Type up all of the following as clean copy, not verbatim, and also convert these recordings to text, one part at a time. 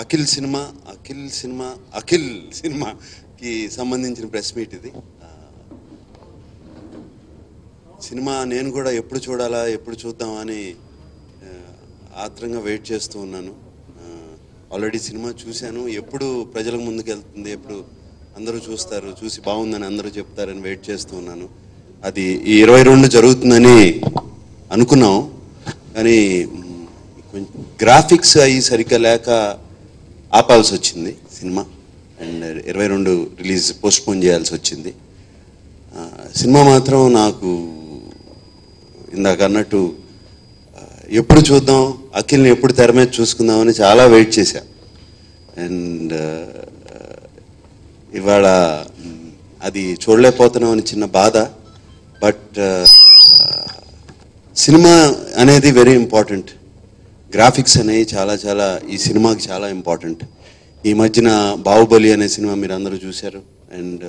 అఖిల్ సినిమాకి సంబంధించిన press meet ఇది. సినిమా నేను కూడా ఎప్పుడు చూడాలా, ఎప్పుడు చూద్దామని ఆత్రంగా వెయిట్ చేస్తూ ఉన్నాను. ఆల్రెడీ సినిమా చూశాను. ఎప్పుడు ప్రజలకు ముందుకు వెళ్తుంది, ఎప్పుడు అందరూ చూస్తారు, చూసి బాగుందని అందరూ చెప్తారని వెయిట్ చేస్తూ ఉన్నాను. అది ఈ 22 జరుగుతుందని అనుకున్నాం, కానీ కొంచెం గ్రాఫిక్స్ అవి సరిగ్గా లేక ఆపాల్సి వచ్చింది సినిమా. అండ్ 22 రిలీజ్ పోస్ట్పోన్ చేయాల్సి వచ్చింది. సినిమా మాత్రం నాకు ఇందాక అన్నట్టు ఎప్పుడు చూద్దాం, అఖిల్ని ఎప్పుడు తెర మీద చూసుకుందామని చాలా వెయిట్ చేశా. అండ్ ఇవాళ అది చూడలేకపోతున్నామని చిన్న బాధ. బట్ సినిమా అనేది వెరీ ఇంపార్టెంట్. గ్రాఫిక్స్ అనేవి చాలా చాలా ఈ సినిమాకి చాలా ఇంపార్టెంట్. ఈ మధ్యన బాహుబలి అనే సినిమా మీరు అందరూ చూశారు. అండ్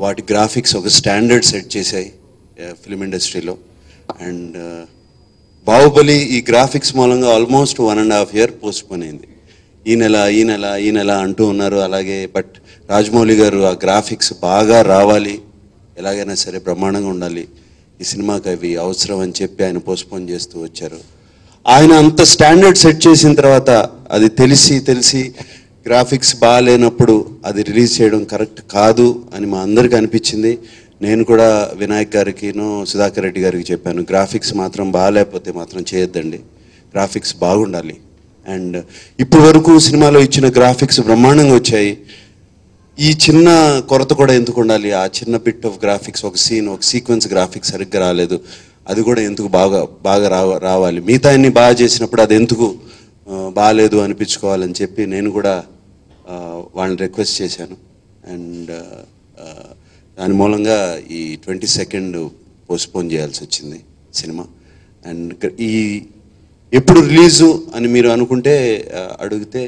వాటి గ్రాఫిక్స్ ఒక స్టాండర్డ్ సెట్ చేశాయి ఫిలిం ఇండస్ట్రీలో. అండ్ బాహుబలి ఈ గ్రాఫిక్స్ మూలంగా ఆల్మోస్ట్ 1.5 year పోస్ట్పోన్ అయింది. ఈ నెల అంటూ ఉన్నారు. అలాగే బట్ రాజమౌళి గారు ఆ గ్రాఫిక్స్ బాగా రావాలి, ఎలాగైనా సరే బ్రహ్మాండంగా ఉండాలి, ఈ సినిమాకి అవి అవసరం అని చెప్పి ఆయన పోస్ట్పోన్ చేస్తూ వచ్చారు. ఆయన అంత స్టాండర్డ్ సెట్ చేసిన తర్వాత అది తెలిసి గ్రాఫిక్స్ బాగాలేనప్పుడు అది రిలీజ్ చేయడం కరెక్ట్ కాదు అని మా అందరికీ అనిపించింది. నేను కూడా వినాయక్ గారికినో సుధాకర్ రెడ్డి గారికి చెప్పాను, గ్రాఫిక్స్ మాత్రం బాగాలేకపోతే మాత్రం చేయొద్దండి, గ్రాఫిక్స్ బాగుండాలి. అండ్ ఇప్పటి వరకు సినిమాలో ఇచ్చిన గ్రాఫిక్స్ బ్రహ్మాండంగా వచ్చాయి. ఈ చిన్న కొరత కూడా ఎందుకు ఉండాలి? ఆ చిన్న బిట్ ఆఫ్ గ్రాఫిక్స్, ఒక సీక్వెన్స్ గ్రాఫిక్స్ సరిగ్గా రాలేదు, అది కూడా ఎందుకు బాగా రావాలి, మిగతా అన్ని బాగా చేసినప్పుడు అది ఎందుకు బాగాలేదు అనిపించుకోవాలని చెప్పి నేను కూడా వాళ్ళని రిక్వెస్ట్ చేశాను. అండ్ దాని మూలంగా ఈ 22 పోస్ట్పోన్ చేయాల్సి వచ్చింది సినిమా. అండ్ ఈ ఎప్పుడు రిలీజు అని మీరు అనుకుంటే అడిగితే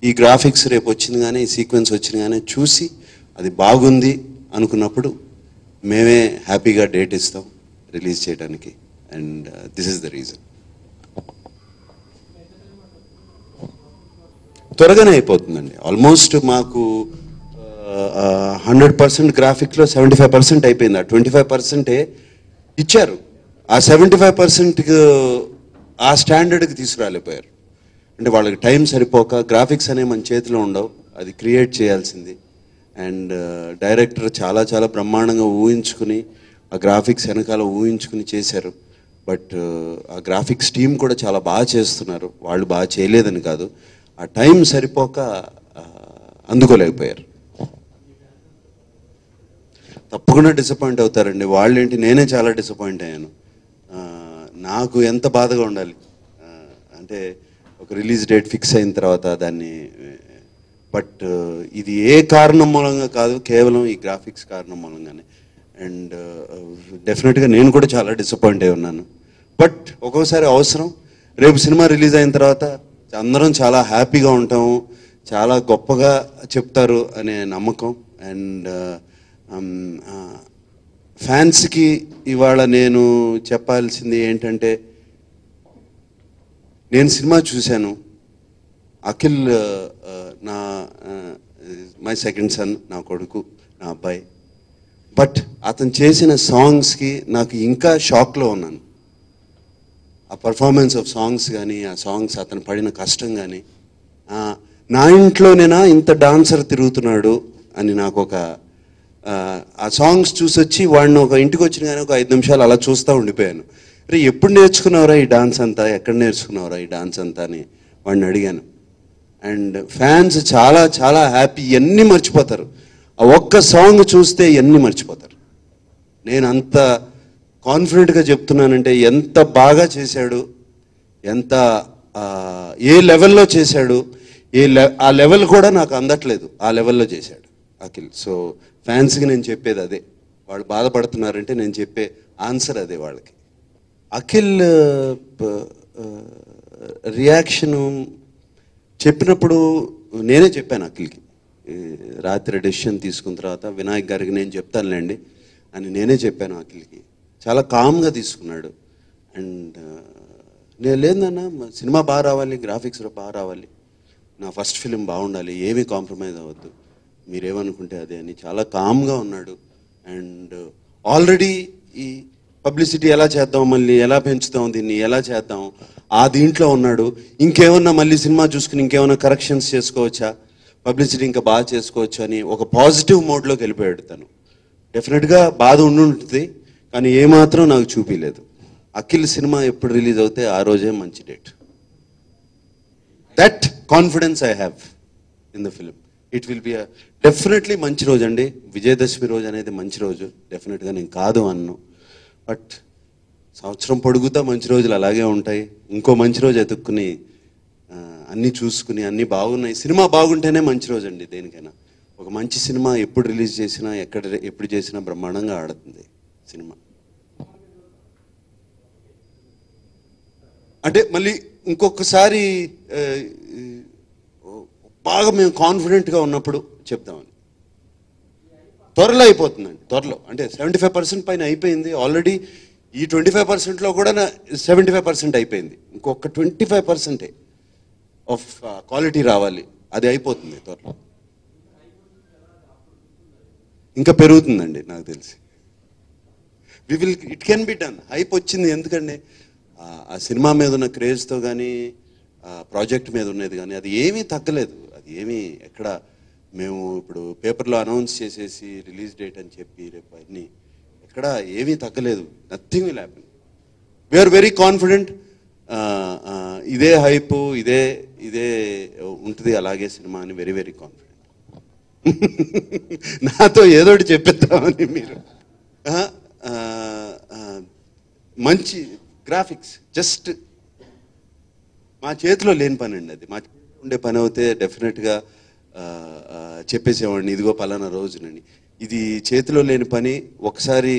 ఈ గ్రాఫిక్స్ రేపు వచ్చింది కానీ, ఈ సీక్వెన్స్ వచ్చింది కానీ చూసి అది బాగుంది అనుకున్నప్పుడు మేమే హ్యాపీగా డేట్ ఇస్తాం రిలీజ్ చేయడానికి. And this is the reason. త్వరగానే అయిపోతుందండి. ఆల్మోస్ట్ మాకు 100% గ్రాఫిక్లో 75% అయిపోయింది. ఆ 25% ఇచ్చారు. ఆ 75% ఆ స్టాండర్డ్కి తీసుకురాలేకపోయారు. అంటే వాళ్ళకి టైం సరిపోక, గ్రాఫిక్స్ అనేవి మన చేతిలో ఉండవు, అది క్రియేట్ చేయాల్సింది. అండ్ డైరెక్టర్ చాలా చాలా బ్రహ్మాండంగా ఊహించుకుని ఆ గ్రాఫిక్స్ వెనకాల ఊహించుకుని చేశారు. బట్ ఆ గ్రాఫిక్స్ టీం కూడా చాలా బాగా చేస్తున్నారు, వాళ్ళు బాగా చేయలేదని కాదు, ఆ టైం సరిపోక అందుకోలేకపోయారు. తప్పకుండా డిసప్పాయింట్ అవుతారండి. వాళ్ళేంటి, నేనే చాలా డిసప్పాయింట్ అయ్యాను. నాకు ఎంత బాధగా ఉండాలి అంటే ఒక రిలీజ్ డేట్ ఫిక్స్ అయిన తర్వాత దాన్ని, బట్ ఇది ఏ కారణం మూలంగా కాదు, కేవలం ఈ గ్రాఫిక్స్ కారణం మూలంగానే. అండ్ డెఫినెట్గా నేను కూడా చాలా డిసప్పాయింట్ అయి ఉన్నాను. బట్ ఒక్కోసారి అవసరం. రేపు సినిమా రిలీజ్ అయిన తర్వాత అందరం చాలా హ్యాపీగా ఉంటాము, చాలా గొప్పగా చెప్తారు అనే నమ్మకం. అండ్ ఫ్యాన్స్కి ఇవాళ నేను చెప్పాల్సింది ఏంటంటే, నేను సినిమా చూశాను. అఖిల్ నా మై సెకండ్ సన్, నా కొడుకు, నా అబ్బాయి. బట్ అతను చేసిన సాంగ్స్కి నాకు ఇంకా షాక్లో ఉన్నాను. ఆ పర్ఫార్మెన్స్ ఆఫ్ సాంగ్స్ కానీ, ఆ సాంగ్స్ అతను పడిన కష్టం కానీ, నా ఇంట్లోనేనా ఇంత డాన్సర్ తిరుగుతున్నాడు అని నాకు ఒక ఆ సాంగ్స్ చూసి వచ్చి వాడిని ఒక ఇంటికి వచ్చిన కానీ ఒక 5 నిమిషాలు అలా చూస్తూ ఉండిపోయాను. రే ఎప్పుడు నేర్చుకున్నావురా ఈ డాన్స్ అంతా, ఎక్కడ నేర్చుకున్నావురా ఈ డాన్స్ అంతా అని వాడిని అడిగాను. అండ్ ఫ్యాన్స్ చాలా చాలా హ్యాపీ, ఇవన్నీ మర్చిపోతారు. ఆ ఒక్క సాంగ్ చూస్తే ఇవన్నీ మర్చిపోతారు. నేను అంత కాన్ఫిడెంట్గా చెప్తున్నానంటే ఎంత బాగా చేశాడు, ఎంత ఏ లెవెల్లో చేశాడు, ఆ లెవెల్ కూడా నాకు అందట్లేదు, ఆ లెవెల్లో చేశాడు అఖిల్. సో ఫ్యాన్స్కి నేను చెప్పేది అదే. వాళ్ళు బాధపడుతున్నారంటే నేను చెప్పే ఆన్సర్ అదే వాళ్ళకి. అఖిల్ రియాక్షను చెప్పినప్పుడు నేనే చెప్పాను అఖిల్కి, రాత్రి డెసిషన్ తీసుకున్న తర్వాత వినాయక్ గారికి నేను చెప్తానులేండి అని నేనే చెప్పాను అఖిల్కి. చాలా కామ్గా తీసుకున్నాడు. అండ్ నేను లేదన్నా సినిమా బాగా రావాలి, గ్రాఫిక్స్ బాగా రావాలి, నా ఫస్ట్ ఫిలిం బాగుండాలి, ఏమీ కాంప్రమైజ్ అవ్వద్దు, మీరేమనుకుంటే అదే అని చాలా కామ్గా ఉన్నాడు. అండ్ ఆల్రెడీ ఈ పబ్లిసిటీ ఎలా చేద్దాం, మళ్ళీ ఎలా పెంచుతాం, దీన్ని ఎలా చేద్దాం, ఆ దీంట్లో ఉన్నాడు. ఇంకేమన్నా మళ్ళీ సినిమా చూసుకుని ఇంకేమన్నా కరెక్షన్స్ చేసుకోవచ్చా, పబ్లిసిటీ ఇంకా బాగా చేసుకోవచ్చు అని ఒక పాజిటివ్ మోడ్లోకి వెళ్ళిపోయాడు తను. డెఫినెట్గా బాధ ఉండుంటుంది, కానీ ఏమాత్రం నాకు చూపించలేదు. అఖిల్ సినిమా ఎప్పుడు రిలీజ్ అవుతే ఆ రోజే మంచి date. That confidence I have in the film. It will be definitely మంచి రోజు అండి. విజయదశమి రోజు అనేది మంచి రోజు, డెఫినెట్గా నేను కాదు అన్ను. బట్ సంవత్సరం పొడుగుతా మంచి రోజులు అలాగే ఉంటాయి. ఇంకో మంచి రోజు ఎతుక్కుని అన్నీ చూసుకుని అన్నీ బాగున్నాయి. సినిమా బాగుంటేనే మంచి రోజు అండి దేనికైనా. ఒక మంచి సినిమా ఎప్పుడు రిలీజ్ చేసినా ఎప్పుడు చేసినా బ్రహ్మాండంగా ఆడుతుంది సినిమా. అంటే మళ్ళీ ఇంకొకసారి బాగా మేము కాన్ఫిడెంట్గా ఉన్నప్పుడు చెప్తామని. త్వరలో అయిపోతుందండి, త్వరలో అంటే 75% పైన అయిపోయింది ఆల్రెడీ. ఈ 25%లో కూడా 75% అయిపోయింది. ఇంకొక 25% ఆఫ్ క్వాలిటీ రావాలి, అది అయిపోతుంది త్వరలో. ఇంకా పెరుగుతుందండి నాకు తెలిసి. It can be done. Hype వచ్చింది ఎందుకండి, ఆ సినిమా మీద ఉన్న క్రేజ్తో కానీ ప్రాజెక్ట్ మీద ఉన్నది కానీ అది ఏమీ తగ్గలేదు. అది ఏమీ ఎక్కడ మేము ఇప్పుడు పేపర్లో అనౌన్స్ చేసేసి రిలీజ్ డేట్ అని చెప్పి రేపు అన్నీ ఎక్కడ ఏమీ తగ్గలేదు. Nothing will happen. We are very confident. ఇదే హైప్ ఇదే ఇదే ఉంటుంది అలాగే సినిమా అని వెరీ వెరీ కాన్ఫిడెంట్. నాతో ఏదోటి చెప్పేద్దామని మీరు. మంచి గ్రాఫిక్స్ జస్ట్ మా చేతిలో లేని పని అండి అది. మా చేతిలో ఉండే పని అవుతే డెఫినెట్గా చెప్పేసేవాడిని ఇదిగో పలానా రోజునని. ఇది చేతిలో లేని పని. ఒకసారి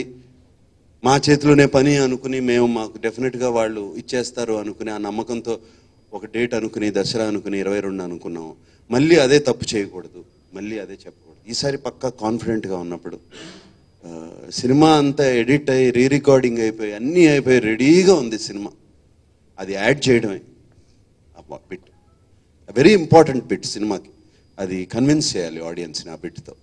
మా చేతిలోనే పని అనుకుని మేము మాకు డెఫినెట్గా వాళ్ళు ఇచ్చేస్తారు అనుకుని ఆ నమ్మకంతో ఒక డేట్ అనుకుని దసరా అనుకుని 22 అనుకున్నాం. మళ్ళీ అదే తప్పు చేయకూడదు, మళ్ళీ అదే చెప్పకూడదు. ఈసారి పక్కా కాన్ఫిడెంట్గా ఉన్నప్పుడు సినిమా అంతా ఎడిట్ అయ్యి రీ రికార్డింగ్ అయిపోయి అన్నీ అయిపోయి రెడీగా ఉంది సినిమా. అది యాడ్ చేయడమే బిట్, వెరీ ఇంపార్టెంట్ బిట్ సినిమాకి. అది కన్విన్స్ చేయాలి ఆడియన్స్ని ఆ బిట్తో.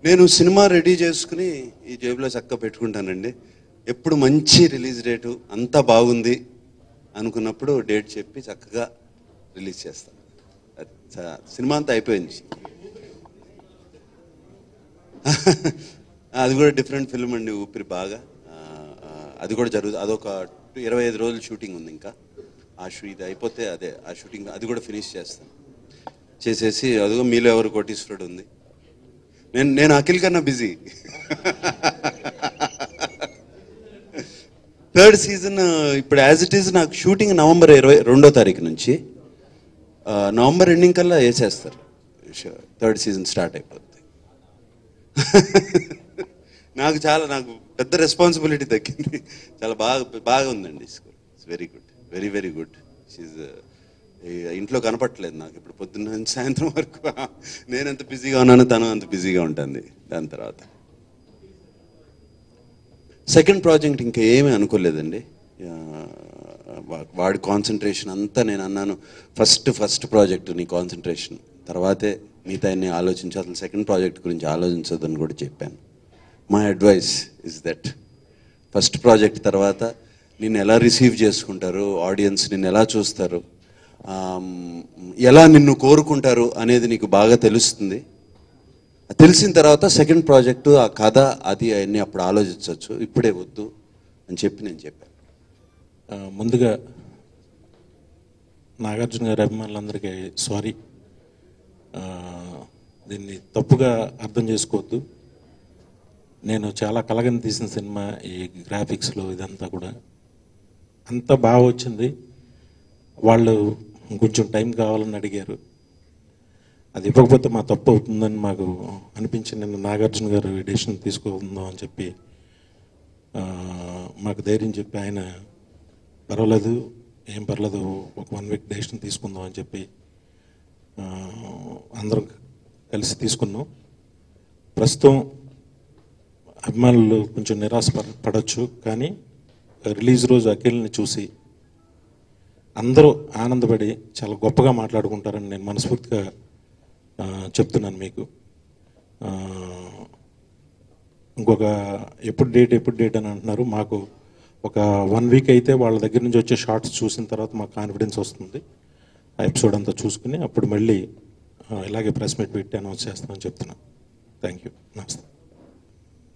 నేను సినిమా రెడీ చేసుకుని ఈ జేబులో చక్కగా పెట్టుకుంటానండి. ఎప్పుడు మంచి రిలీజ్ డేటు అంతా బాగుంది అనుకున్నప్పుడు డేట్ చెప్పి చక్కగా రిలీజ్ చేస్తాను. సినిమా అంతా అయిపోయింది. అది కూడా డిఫరెంట్ ఫిల్మ్ అండి, ఊపిరి బాగా. అది కూడా అదొక 25 రోజులు షూటింగ్ ఉంది ఇంకా. ఇది అయిపోతే అదే ఆ షూటింగ్ అది కూడా ఫినిష్ చేస్తాను. చేసేసి అదిగో మీలో ఎవరు కోటీశ్వరుడు ఉంది. నేను అఖిల్ కన్నా బిజీ. 3rd సీజన్ ఇప్పుడు యాజ్ ఇట్ ఈజ్ నాకు షూటింగ్ నవంబర్ 22వ తారీఖు నుంచి నవంబర్ ఎండింగ్ కల్లా వేసేస్తారు. 3rd సీజన్ స్టార్ట్ అయిపోతుంది. నాకు పెద్ద రెస్పాన్సిబిలిటీ తగ్గింది. చాలా బాగా ఉందండి school. It's very good, very very good. She's ఇంట్లో కనపట్టలేదు నాకు ఇప్పుడు పొద్దున్న నుంచి సాయంత్రం వరకు. నేను ఎంత బిజీగా ఉన్నానో తను అంత బిజీగా ఉంటుంది. దాని తర్వాత సెకండ్ ప్రాజెక్ట్ ఇంకా ఏమీ అనుకోలేదండి. వాడి కాన్సన్ట్రేషన్ అంతా నేను అన్నాను, ఫస్ట్ ప్రాజెక్ట్ నీ కాన్సన్ట్రేషన్, తర్వాతే మిగతా అన్ని ఆలోచించి అసలు సెకండ్ ప్రాజెక్ట్ గురించి ఆలోచించదని కూడా చెప్పాను. My advice is that first project తర్వాత నిన్ను ఎలా రిసీవ్ చేసుకుంటారు ఆడియన్స్, నిన్ను ఎలా చూస్తారు, ఎలా నిన్ను కోరుకుంటారు అనేది నీకు బాగా తెలుస్తుంది. తెలిసిన తర్వాత సెకండ్ ప్రాజెక్టు ఆ కథ అది అవన్నీ అప్పుడు ఆలోచించవచ్చు, ఇప్పుడే వద్దు అని చెప్పి నేను చెప్పాను. ముందుగా నాగార్జున గారి అభిమానులందరికీ సారీ. దీన్ని తప్పుగా అర్థం చేసుకోవద్దు. నేను చాలా కలగని తీసిన సినిమా. ఈ గ్రాఫిక్స్లో ఇదంతా కూడా అంత బాగా వచ్చింది. వాళ్ళు కొంచెం టైం కావాలని అడిగారు. అది ఇవ్వకపోతే మా తప్పు అవుతుందని మాకు అనిపించి నేను నాగార్జున గారు డెసిషన్ తీసుకుందాం అని చెప్పి మాకు ధైర్యం చెప్పి ఆయన పర్వాలేదు ఏం పర్లేదు ఒక 1 వీక్ డెసిషన్ తీసుకుందాం అని చెప్పి అందరం కలిసి తీసుకున్నాం. ప్రస్తుతం అభిమానులు కొంచెం నిరాశ పడవచ్చు, కానీ రిలీజ్ రోజు అఖిల్ని చూసి అందరూ ఆనందపడి చాలా గొప్పగా మాట్లాడుకుంటారని నేను మనస్ఫూర్తిగా చెప్తున్నాను మీకు. ఇంకొక ఎప్పుడు డేట్ అని అంటున్నారు. మాకు ఒక 1 వీక్ అయితే వాళ్ళ దగ్గర నుంచి వచ్చే షార్ట్స్ చూసిన తర్వాత మాకు కాన్ఫిడెన్స్ వస్తుంది. ఆ ఎపిసోడ్ అంతా చూసుకుని అప్పుడు మళ్ళీ ఇలాగే ప్రెస్ మీట్ పెట్టి అనౌన్స్ చేస్తామని చెప్తున్నాను. Thank you. నమస్తే.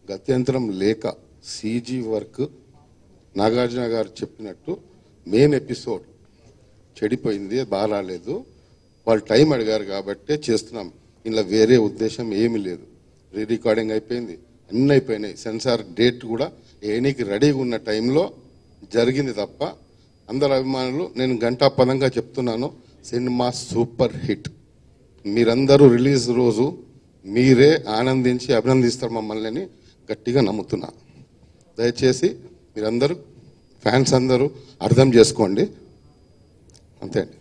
గత్యంతరం లేక సీజీ వర్క్ నాగార్జున గారు చెప్పినట్టు మెయిన్ ఎపిసోడ్ చెడిపోయింది, బాగా రాలేదు. వాళ్ళు టైం అడిగారు కాబట్టే చేస్తున్నాం. ఇలా వేరే ఉద్దేశం ఏమీ లేదు. రీ రికార్డింగ్ అయిపోయింది, అన్నీ అయిపోయినాయి. సెన్సార్ డేట్ కూడా ఏనికి రెడీగా ఉన్న టైంలో జరిగింది తప్ప అందరు అభిమానులు, నేను గంటాపదంగా చెప్తున్నాను, సినిమా సూపర్ హిట్. మీరందరూ రిలీజ్ రోజు మీరే ఆనందించి అభినందిస్తారు మమ్మల్ని అని గట్టిగా నమ్ముతున్నా. దయచేసి మీరందరూ ఫ్యాన్స్ అందరూ అర్థం చేసుకోండి. అంతే అండి.